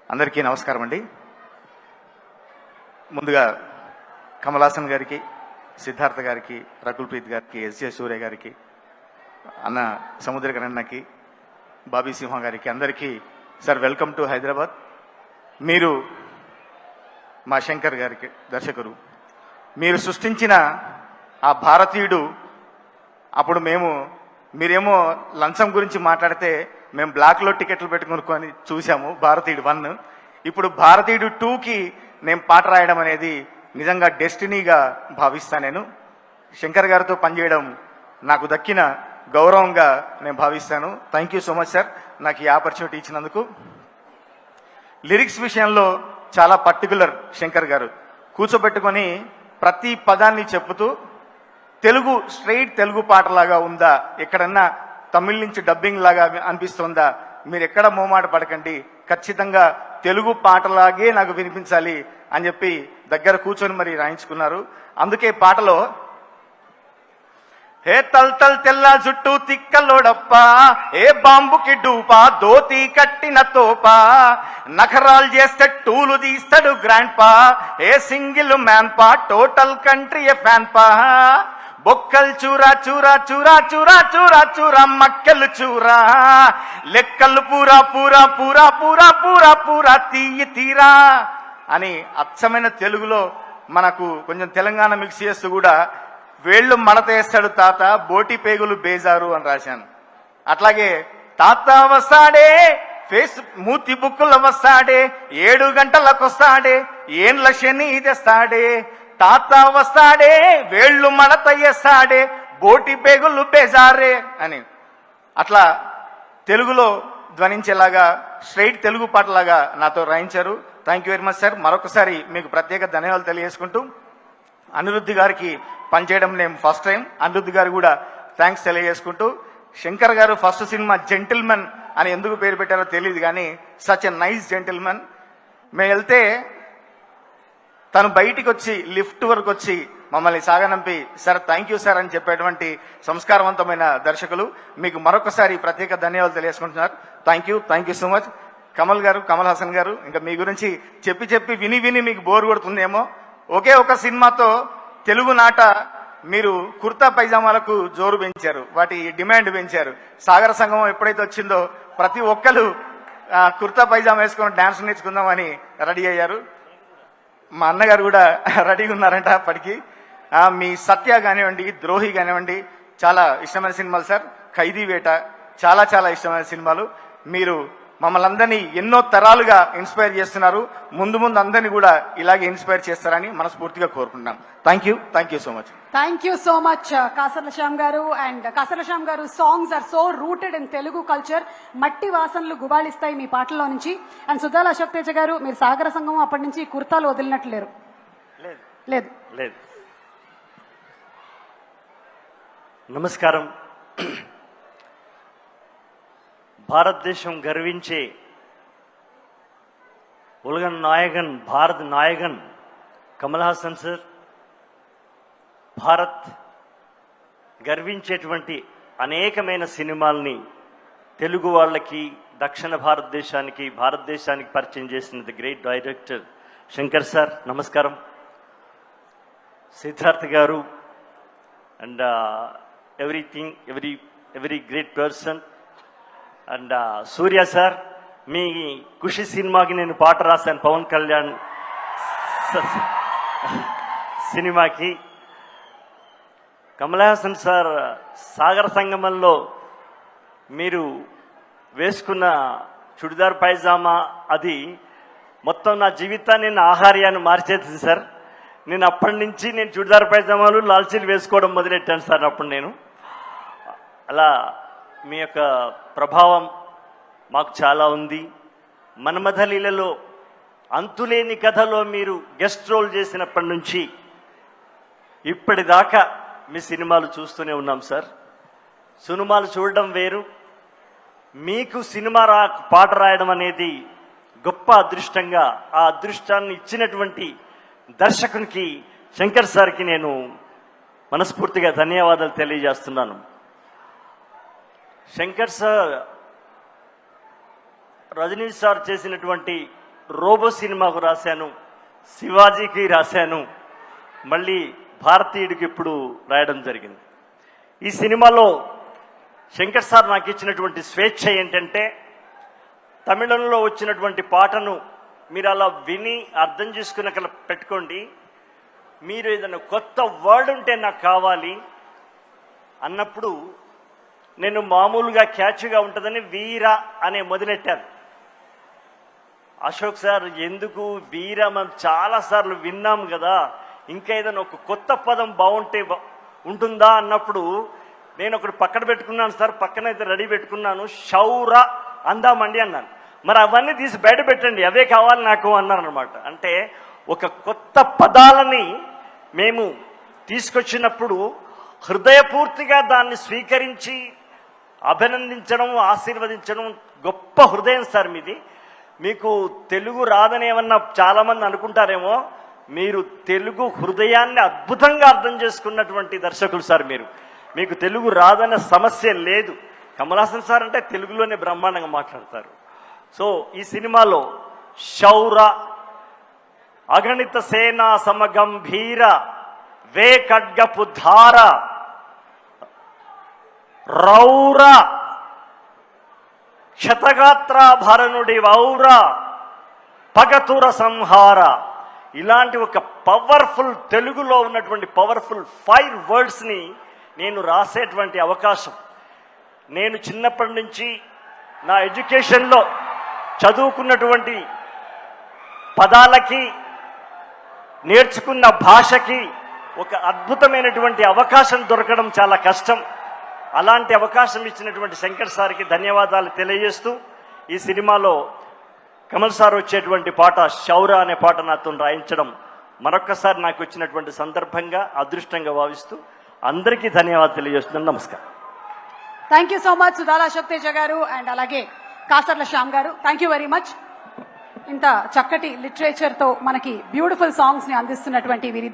అందరికీ నమస్కారం అండి. ముందుగా కమల్ హాసన్ గారికి, సిద్ధార్థ గారికి, రకుల్ ప్రీత్ గారికి, ఎస్జే సూర్య గారికి, అన్న సముద్రకరణకి, బాబీ సింహ గారికి అందరికీ సార్ వెల్కమ్ టు హైదరాబాద్. మీరు మా శంకర్ గారికి దర్శకుడు, మీరు సృష్టించిన ఆ భారతీయుడు. అప్పుడు మీరేమో లంచం గురించి మాట్లాడితే మేము బ్లాక్లో టికెట్లు పెట్టుకుని చూసాము భారతీయుడు 1. ఇప్పుడు భారతీయుడు 2కి నేను పాట రాయడం అనేది నిజంగా డెస్టినీగా భావిస్తాను. నేను శంకర్ గారితో పనిచేయడం నాకు దక్కిన గౌరవంగా నేను భావిస్తాను. Thank you so much sir, నాకు ఈ ఆపర్చునిటీ ఇచ్చినందుకు. లిరిక్స్ విషయంలో చాలా పర్టికులర్ శంకర్ గారు. కూర్చోబెట్టుకొని ప్రతి పదాన్ని చెప్పుతూ తెలుగు స్ట్రైట్ తెలుగు పాటలాగా ఉందా, ఎక్కడన్నా తమిళ్ నుంచి డబ్బింగ్ లాగా అనిపిస్తుందా, మీరు ఎక్కడ మోమాట పడకండి, ఖచ్చితంగా తెలుగు పాటలాగే నాకు వినిపించాలి అని చెప్పి దగ్గర కూర్చొని మరి రాయించుకున్నారు. అందుకే పాటలో హే తల్ తల్ తెల్ల జుట్టు తిక్కలోడప్ప, ఏ బాంబుకి డూపా, దోతి కట్టిన తోపా, నఖరాలు చేస్తే టూలు తీస్తాడు గ్రాండ్ పా, ఏ సింగిల్ మ్యాన్ పా, టోటల్ కంట్రీ ఏ ఫ్యాన్ పా, బొక్కల్ చూరా చూరా చూరా చూరా చూరా చూరా మక్కలు చూరా, లెక్కలు పూరా పూరా పూరా పూరా పూరా పూరా తీయి తీరా అని అచ్చమైన తెలుగులో మనకు కొంచెం తెలంగాణ మిక్స్ చేస్తూ కూడా వేళ్ళు మడతేస్తాడు తాత, బోటి పేగులు బేజారు అని రాశాను. అట్లాగే తాత వస్తాడే, ఫేస్ మూతి బుక్కులు వస్తాడే, 7 గంటలకు వస్తాడే, ఏండ్ల శని తెస్తాడే, తాత వస్తాడే, వేళ్ళు మడత చేస్తాడే, బోటి పేగులు బేజారే అని అట్లా తెలుగులో ధ్వనించేలాగా స్ట్రైట్ తెలుగు పాటలాగా నాతో రాయించారు. Thank you very much sir. మరొకసారి మీకు ప్రత్యేక ధన్యవాదాలు తెలియజేసుకుంటూ, అనిరుద్ధ్ గారికి పనిచేయడం నేను ఫస్ట్ టైం, అనిరుద్ధ్ గారు కూడా థ్యాంక్స్ తెలియజేసుకుంటూ, శంకర్ గారు ఫస్ట్ సినిమా జెంటిల్మెన్ అని ఎందుకు పేరు పెట్టారో తెలియదు కానీ సచ్ ఎ నైస్ జెంటిల్మెన్. మేము వెళ్తే తను బయటికి వచ్చి లిఫ్ట్ వరకు వచ్చి మమ్మల్ని సాగనంపి సార్ థ్యాంక్ యూ సార్ అని చెప్పేటువంటి సంస్కారవంతమైన దర్శకులు. మీకు మరొకసారి ప్రత్యేక ధన్యవాదాలు తెలియజేసుకుంటున్నారు. Thank you so much. Kamal Haasan గారు, ఇంకా మీ గురించి చెప్పి చెప్పి విని విని మీకు బోర్ కొడుతుందేమో. ఒకే ఒక సినిమాతో తెలుగు నాట మీరు కుర్తా పైజామాలకు జోరు పెంచారు, వాటి డిమాండ్ పెంచారు. సాగర సంగమం ఎప్పుడైతే వచ్చిందో ప్రతి ఒక్కరు కుర్తా పైజామా వేసుకొని డాన్స్ నేర్చుకుందామని రెడీ అయ్యారు. మా అన్నగారు కూడా రెడీగా ఉన్నారంట అప్పటికి. మీ సత్య కానివ్వండి, ద్రోహి కానివ్వండి, చాలా ఇష్టమైన సినిమాలు సార్. ఖైదీ వేట చాలా చాలా ఇష్టమైన సినిమాలు. మీరు మమ్మల్ని అందరినీ ఎన్నో తరాలుగా ఇన్స్పైర్ చేస్తున్నారు. ముందు ముందు అందరినీ కూడా ఇలాగే ఇన్స్పైర్ చేస్తారని మనస్ఫూర్తిగా కోరుకుంటున్నాం. Thank you so much. Thank you so much Kasarla Shyam garu. And Kasarla Shyam garu songs are so rooted in Telugu culture. మట్టి వాసనలు గుబాళిస్తాయి మీ పాటల్లో నుంచి. అండ్ సుధాల అశోక్ తేజ గారు, మీరు సాగర సంఘం అప్పటి నుంచి కుర్తాలు వదిలినట్లేరు. లేదు. నమస్కారం. భారతదేశం గర్వించే ఉలగన్ నాయకన్, భారత్ నాయకన్ కమల్ హాసన్ సార్. భారత్ గర్వించేటువంటి అనేకమైన సినిమాల్ని తెలుగు వాళ్ళకి, దక్షిణ భారతదేశానికి పరిచయం చేసిన the great director Shankar sir. నమస్కారం. సిద్ధార్థ్ గారు and every great person. And Surya sir, మీ ఖుషి సినిమాకి నేను పాట రాశాను, పవన్ కళ్యాణ్ సినిమాకి. కమల్ హాసన్ సార్, సాగర సంగమంలో మీరు వేసుకున్న చుడిదార్ పైజామా అది మొత్తం నా జీవితాన్ని, నా ఆహార్యాన్ని మార్చేసింది సార్. నేను అప్పటి నుంచి చుడిదార్ పైజామాలు, లాల్చీలు వేసుకోవడం మొదలెట్టాను సార్. అప్పుడు నేను అలా మీ యొక్క ప్రభావం మాకు చాలా ఉంది. మన్మథలీలలో అంతులేని కథలో మీరు గెస్ట్ రోల్ చేసినప్పటి నుంచి ఇప్పటిదాకా మీ సినిమాలు చూస్తూనే ఉన్నాం సార్. సినిమాలు చూడడం వేరు, మీకు సినిమా పాట రాయడం అనేది గొప్ప అదృష్టంగా, ఆ అదృష్టాన్ని ఇచ్చినటువంటి దర్శకునికి శంకర్ సార్కి నేను మనస్ఫూర్తిగా ధన్యవాదాలు తెలియజేస్తున్నాను. శంకర్ సార్, రజనీ సార్ చేసినటువంటి రోబో సినిమాకు రాశాను, శివాజీకి రాశాను, మళ్ళీ భారతీయుడికి ఇప్పుడు రాయడం జరిగింది. ఈ సినిమాలో శంకర్ సార్ నాకు ఇచ్చినటువంటి స్వేచ్ఛ ఏంటంటే, తమిళంలో వచ్చినటువంటి పాటను మీరు అలా విని అర్థం చేసుకున్న పెట్టుకోండి. మీరు ఏదైనా కొత్త వర్డ్ ఉంటే నాకు కావాలి అన్నప్పుడు నేను మామూలుగా క్యాచ్గా ఉంటుందని వీర అనే మొదలెట్టాను. అశోక్ సార్ ఎందుకు వీర, మనం చాలాసార్లు విన్నాం కదా, ఇంకా ఏదైనా ఒక కొత్త పదం బాగుంటే ఉంటుందా అన్నప్పుడు నేను ఒకటి పక్కన పెట్టుకున్నాను సార్, పక్కనైతే రెడీ పెట్టుకున్నాను, శౌర అందామండి అన్నాను. మరి అవన్నీ తీసి బయట పెట్టండి, అవే కావాలి నాకు అన్నారనమాట. అంటే ఒక కొత్త పదాలని మేము తీసుకొచ్చినప్పుడు హృదయపూర్తిగా దాన్ని స్వీకరించి అభినందించడం, ఆశీర్వదించడం గొప్ప హృదయం సార్ మీది. మీకు తెలుగు రాదని ఏమన్నా చాలామంది అనుకుంటారేమో, మీరు తెలుగు హృదయాన్ని అద్భుతంగా అర్థం చేసుకున్నటువంటి దర్శకులు సార్ మీరు. మీకు తెలుగు రాదన్న సమస్య లేదు. కమల్ హాసన్ సార్ అంటే తెలుగులోనే బ్రహ్మాండంగా మాట్లాడతారు. సో ఈ సినిమాలో శౌర, అగణిత సేనా సమగంభీర, వే ఖడ్గపు ధార, రౌర, క్షతగాత్రాభరణుడి వౌర, పగతుర సంహార, ఇలాంటి ఒక పవర్ఫుల్ తెలుగులో ఉన్నటువంటి పవర్ఫుల్ 5 వర్డ్స్ని నేను రాసేటువంటి అవకాశం, నేను చిన్నప్పటి నుంచి నా ఎడ్యుకేషన్లో చదువుకున్నటువంటి పదాలకి, నేర్చుకున్న భాషకి ఒక అద్భుతమైనటువంటి అవకాశం దొరకడం చాలా కష్టం. అలాంటి అవకాశం ఇచ్చినటువంటి శంకర్ సార్కి ధన్యవాదాలు తెలియజేస్తూ, ఈ సినిమాలో కమల్ సార్ వచ్చేటువంటి పాట శౌర అనే పాట నాతో రాయించడం మరొక్కసారి నాకు వచ్చినటువంటి సందర్భంగా అదృష్టంగా భావిస్తూ అందరికీ ధన్యవాదాలు తెలియజేస్తున్నాను. నమస్కారం. Thank you so much Suddala Ashok Teja గారు అండ్ అలాగే కాసర్ల శ్యామ్ గారు. Thank you very much. ఇంత చక్కటి లిటరేచర్తో మనకి బ్యూటిఫుల్ సాంగ్స్ని అందిస్తున్నటువంటి వీరిద్దరు